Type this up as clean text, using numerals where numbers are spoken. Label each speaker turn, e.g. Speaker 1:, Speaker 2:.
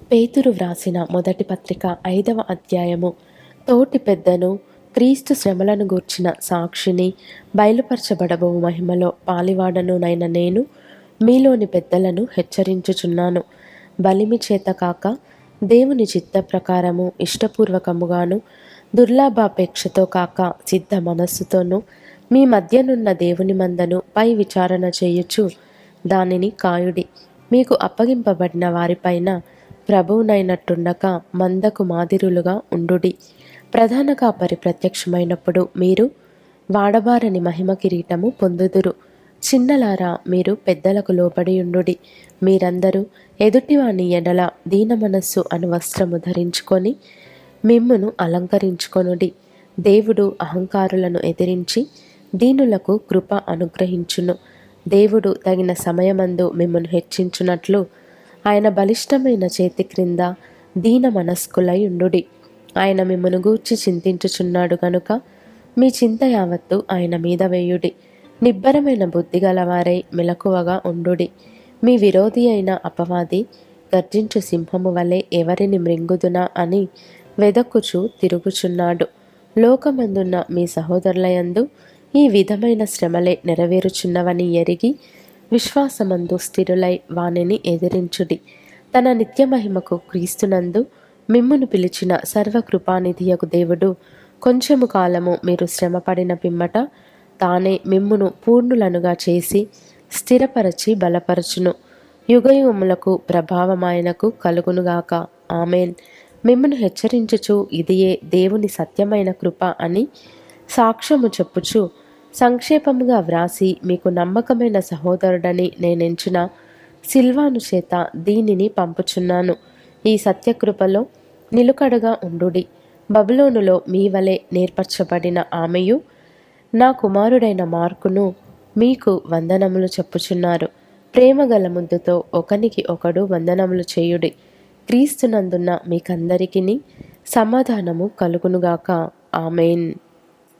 Speaker 1: పేతురు వ్రాసిన మొదటి పత్రిక 5వ అధ్యాయము. తోటి పెద్దను, క్రీస్తు శ్రమలను గూర్చిన సాక్షిని, బయలుపరచబడబో మహిమలో పాలివాడనునైన నేను మీలోని పెద్దలను హెచ్చరించుచున్నాను. బలిమి చేత కాక దేవుని చిత్త ప్రకారము ఇష్టపూర్వకముగాను, దుర్లాభాపేక్షతో కాక సిద్ధ మనస్సుతోనూ మీ మధ్యనున్న దేవుని మందను పై విచారణ చేయుచు దానిని కాయుడి. మీకు అప్పగింపబడిన వారిపైన ప్రభువునైనట్టుండక మందకు మాదిరులుగా ఉండుడి. ప్రధాన కాపరి ప్రత్యక్షమైనప్పుడు మీరు వాడబారని మహిమ కిరీటము పొందుదురు. చిన్నలారా, మీరు పెద్దలకు లోబడి ఉండుడి. మీరందరూ ఎదుటివాని ఎడల దీన మనస్సు అను వస్త్రము ధరించుకొని మిమ్మును అలంకరించుకొనుడి. దేవుడు అహంకారులను ఎదిరించి దీనులకు కృప అనుగ్రహించును. దేవుడు తగిన సమయమందు మిమ్మును హెచ్చించునట్లు ఆయన బలిష్టమైన చేతి క్రింద దీన మనస్కులై ఉండుడి. ఆయన మిమ్మును గూర్చి చింతించుచున్నాడు గనుక మీ చింత యావత్తు ఆయన మీద వేయుడి. నిబ్బరమైన బుద్ధి గలవారై మెలకువగా ఉండుడి. మీ విరోధి అయిన అపవాది గర్జించు సింహము వలె ఎవరిని మృంగుదునా అని వెదక్కుచు తిరుగుచున్నాడు. లోకమందున్న మీ సహోదరులయందు ఈ విధమైన శ్రమలే నెరవేరుచున్నవని ఎరిగి విశ్వాసమందు స్థిరులై వానిని ఎదిరించుడి. తన నిత్యమహిమకు క్రీస్తునందు మిమ్మును పిలిచిన సర్వకృపానిధియకు దేవుడు కొంచెము కాలము మీరు శ్రమపడిన పిమ్మట తానే మిమ్మును పూర్ణులనుగా చేసి స్థిరపరచి బలపరచును. యుగయుగములకు ప్రభావమాయనకు కలుగునుగాక. ఆమెన్. మిమ్మును హెచ్చరించుచు ఇదియే దేవుని సత్యమైన కృప అని సాక్ష్యము చెప్పుచు సంక్షేపముగా వ్రాసి మీకు నమ్మకమైన సహోదరుడని నేనెంచిన సిల్వాను చేత దీనిని పంపుచున్నాను. ఈ సత్యకృపలో నిలుకడగా ఉండుడి. బబులోనులో మీ వలె నేర్పరచబడిన ఆమెయు నా కుమారుడైన మార్కును మీకు వందనములు చెప్పుచున్నారు. ప్రేమగల ముద్దుతో ఒకనికి ఒకడు వందనములు చేయుడి. క్రీస్తునందున్న మీకందరికిని సమాధానము కలుగునుగాక. ఆమెన్.